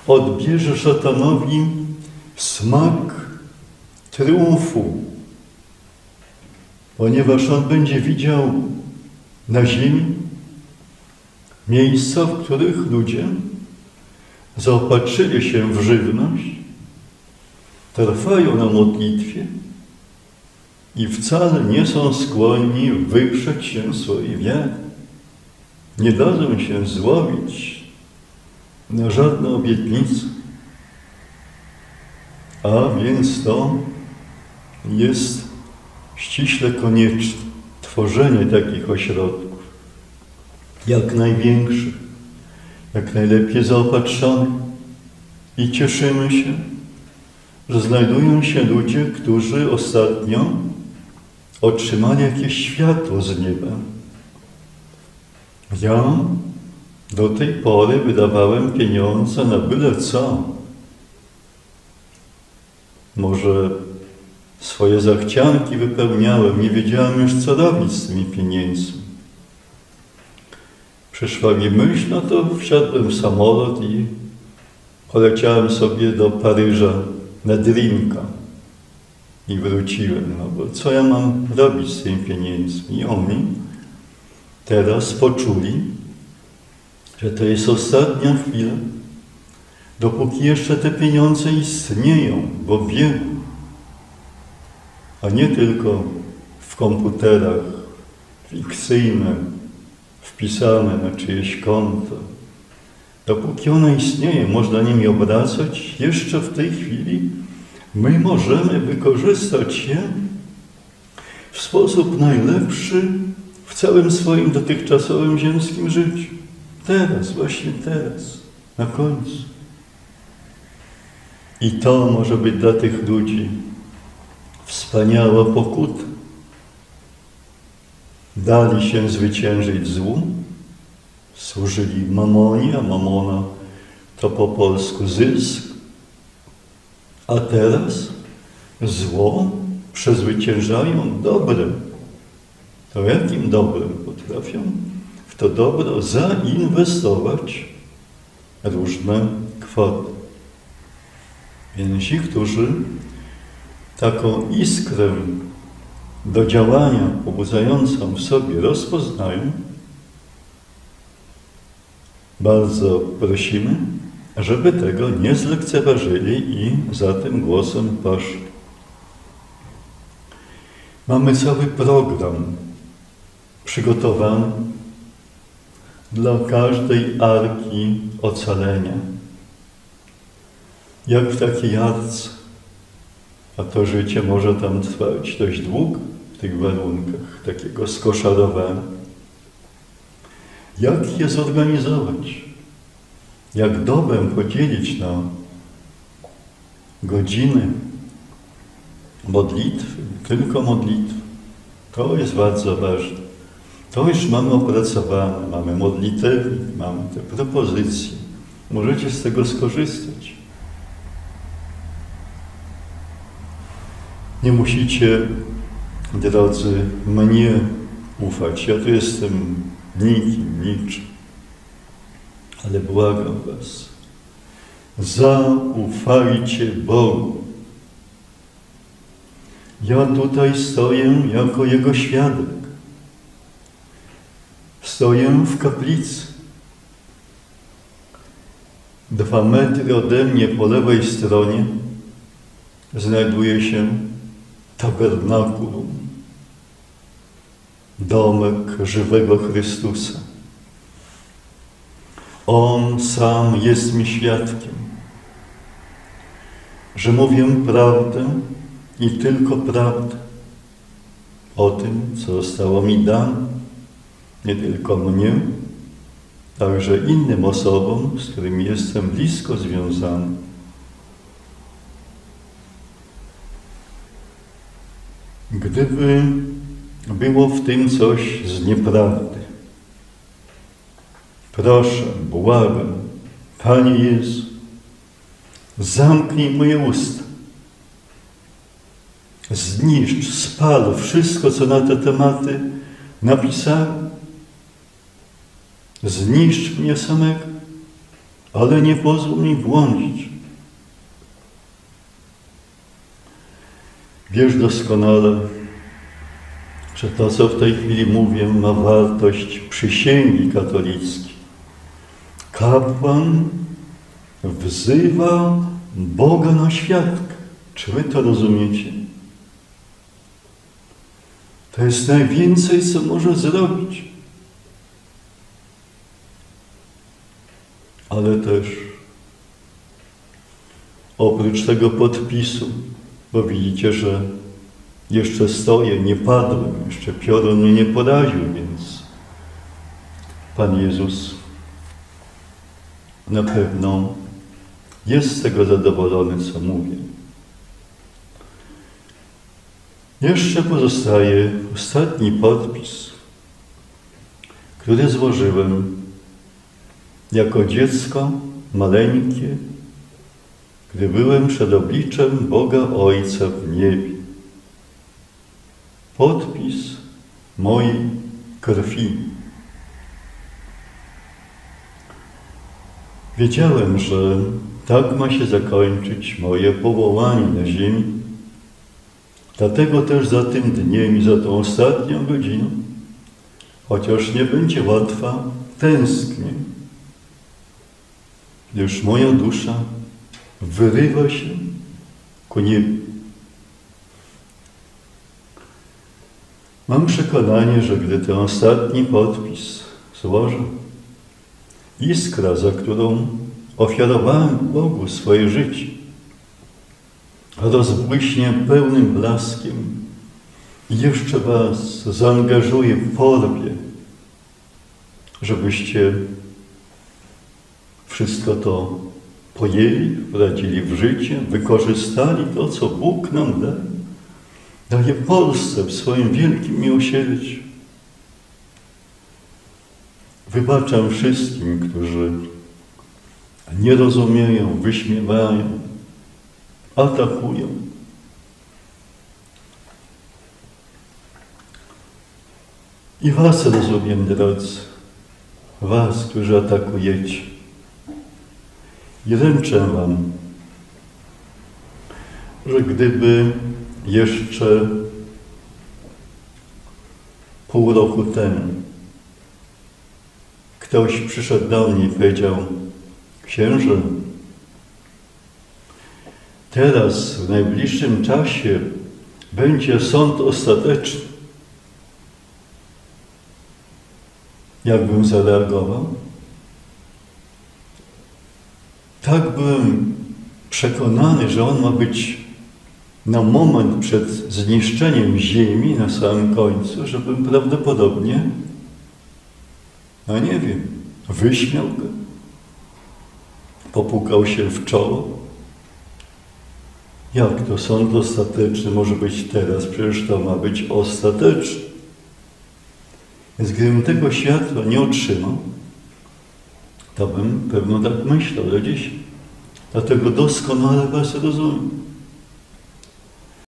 odbierze szatanowi smak triumfu, ponieważ on będzie widział na ziemi miejsca, w których ludzie zaopatrzyli się w żywność, trwają na modlitwie i wcale nie są skłonni wyprzeć się swojej wiary. Nie dadzą się złowić na żadne obietnice. A więc to jest ściśle konieczne. Tworzenie takich ośrodków, jak największych, jak najlepiej zaopatrzonych. I cieszymy się, że znajdują się ludzie, którzy ostatnio otrzymali jakieś światło z nieba. Ja do tej pory wydawałem pieniądze na byle co. Może swoje zachcianki wypełniałem, nie wiedziałem już, co robić z tymi pieniędzmi. Przyszła mi myśl, no to wsiadłem w samolot i poleciałem sobie do Paryża na drinka i wróciłem. No bo co ja mam robić z tymi pieniędzmi? I oni teraz poczuli, że to jest ostatnia chwila, dopóki jeszcze te pieniądze istnieją w obiegu, a nie tylko w komputerach fikcyjne, wpisane na czyjeś konto. Dopóki one istnieją, można nimi obracać, jeszcze w tej chwili my możemy wykorzystać je w sposób najlepszy w całym swoim dotychczasowym ziemskim życiu. Teraz, właśnie teraz, na końcu. I to może być dla tych ludzi wspaniała pokuta. Dali się zwyciężyć złu, służyli mamonie, a mamona to po polsku zysk. A teraz zło przezwyciężają dobrem. To jakim dobrem potrafią w to dobro zainwestować różne kwoty. Więc ci, którzy taką iskrę do działania pobudzającą w sobie rozpoznają, bardzo prosimy, żeby tego nie zlekceważyli i za tym głosem poszli. Mamy cały program przygotowany dla każdej arki ocalenia. Jak w takiej arce, a to życie może tam trwać dość długo w tych warunkach takiego skoszarowania. Jak je zorganizować? Jak dobę podzielić na godziny modlitwy, tylko modlitwy. To jest bardzo ważne. To już mamy opracowane, mamy modlitewnik, mamy te propozycje. Możecie z tego skorzystać. Nie musicie, drodzy, mnie ufać. Ja tu jestem nikim, niczym. Ale błagam was, zaufajcie Bogu. Ja tutaj stoję jako Jego świadek. Stoję w kaplicy. 2 metry ode mnie po lewej stronie znajduje się tabernakulum, domek żywego Chrystusa. On sam jest mi świadkiem, że mówię prawdę i tylko prawdę o tym, co zostało mi dane, nie tylko mnie, także innym osobom, z którymi jestem blisko związany. Gdyby było w tym coś z nieprawdy, proszę, błagam, Panie Jezu, zamknij moje usta. Zniszcz, spal wszystko, co na te tematy napisałem. Zniszcz mnie samego, ale nie pozwól mi błądzić. Wiesz doskonale, że to, co w tej chwili mówię, ma wartość przysięgi katolickiej. Kapłan wzywa Boga na świadka. Czy wy to rozumiecie? To jest najwięcej, co może zrobić. Ale też oprócz tego podpisu, bo widzicie, że jeszcze stoję, nie padłem, jeszcze piorun mnie nie poraził, więc Pan Jezus na pewno jest z tego zadowolony, co mówię. Jeszcze pozostaje ostatni podpis, który złożyłem jako dziecko maleńkie, gdy byłem przed obliczem Boga Ojca w niebie. Podpis mojej krwi. Wiedziałem, że tak ma się zakończyć moje powołanie na ziemi. Dlatego też za tym dniem i za tą ostatnią godziną, chociaż nie będzie łatwa, tęsknię, gdyż moja dusza wyrywa się ku niebu. Mam przekonanie, że gdy ten ostatni podpis złożę, iskra, za którą ofiarowałem Bogu swoje życie, rozbłyśnie pełnym blaskiem i jeszcze was zaangażuję w porwie, żebyście wszystko to pojęli, wprowadzili w życie, wykorzystali to, co Bóg nam daje Polsce w swoim wielkim miłosierdziu. Wybaczam wszystkim, którzy nie rozumieją, wyśmiewają, atakują. I was rozumiem, drodzy, was, którzy atakujecie. I ręczę wam, że gdyby jeszcze pół roku temu ktoś przyszedł do mnie i powiedział: księże, teraz w najbliższym czasie będzie sąd ostateczny. Jak bym zareagował? Tak byłem przekonany, że on ma być na moment przed zniszczeniem ziemi, na samym końcu, żebym prawdopodobnie, no nie wiem, wyśmiał go, popukał się w czoło. Jak to sąd ostateczny może być teraz? Przecież to ma być ostateczny. Więc gdybym tego światła nie otrzymał, to bym pewno tak myślał do dzisiaj. Dlatego doskonale was rozumiem.